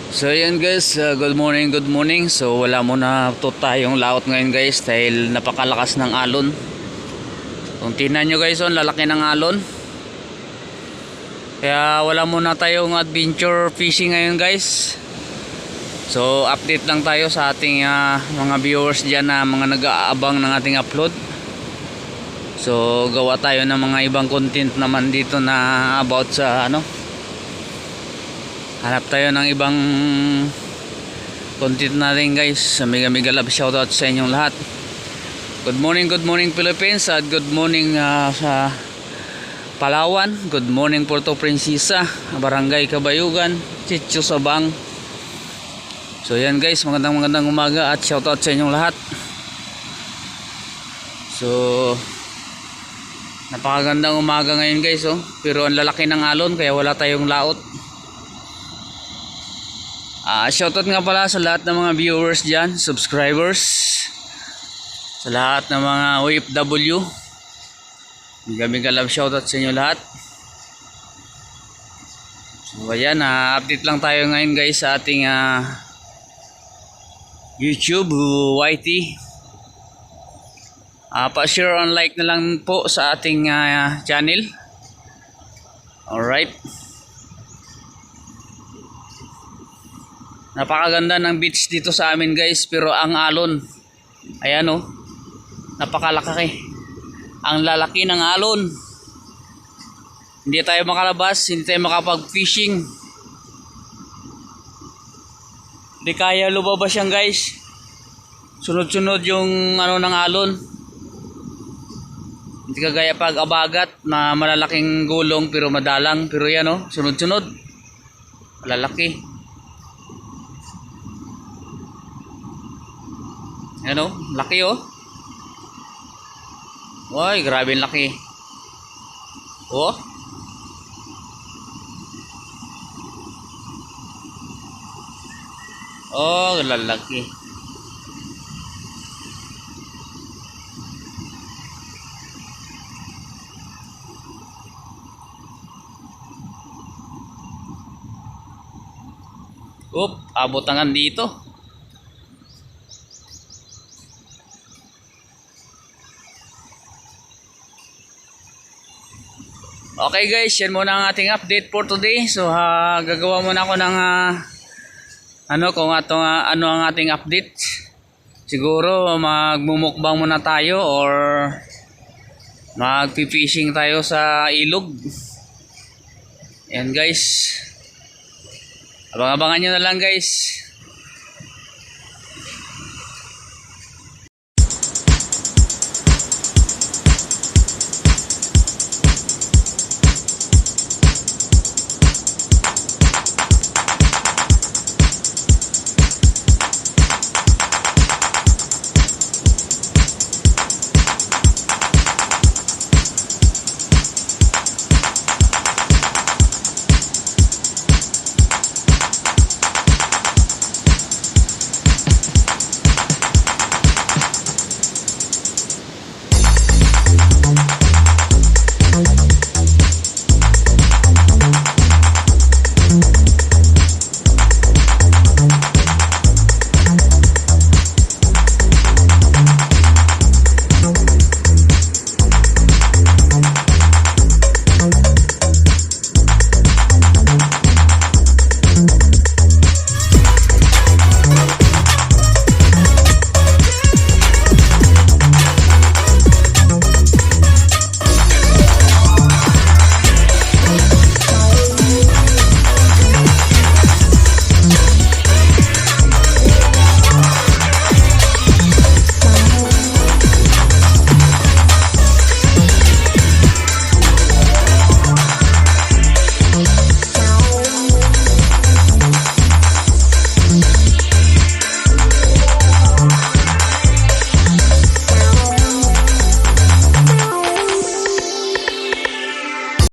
So yan guys, good morning, good morning. So wala muna to tayong laot ngayon guys dahil napakalakas ng alon. Kung tingnan nyo guys, lalaki ng alon. Kaya wala muna tayong adventure fishing ngayon guys. So update lang tayo sa ating mga viewers dyan na mga nag-aabang ng ating upload. So gawa tayo ng mga ibang content naman dito na about sa hanap tayo ng ibang content natin guys. Mega love shoutout sa inyong lahat. Good morning Philippines at good morning sa Palawan. Good morning Puerto Princesa, Barangay Kabayugan, Chicho Sabang. So yan guys, magandang umaga at shoutout sa inyong lahat. So napakagandang umaga ngayon guys pero ang lalaki ng alon kaya wala tayong laot. Shoutout nga pala sa lahat ng mga viewers dyan, subscribers, sa lahat ng mga OFW. Mega love shoutout sa inyo lahat. So ayan, update lang tayo ngayon guys sa ating YouTube YT. Pa-share on like na lang po sa ating channel. Alright. Napakaganda ng beach dito sa amin guys, pero ang alon, ayan napakalaki. Ang lalaki ng alon. Hindi tayo makalabas, hindi tayo makapag-fishing. Hindi kaya lumabas yan guys. Sunod-sunod yung ng alon. Hindi kagaya pag abagat na malalaking gulong pero madalang, pero yan sunod-sunod. Malalaki. Ano? Laki Uy, grabe yung laki. Lalaki. Abot tangan dito. Okay guys, yan muna ang ating update for today. So gagawa muna ako ng kung ano ang ating update. Siguro magmumukbang muna tayo or magpi-fishing tayo sa ilog. Yan guys. Abang-abangan nyo na lang guys.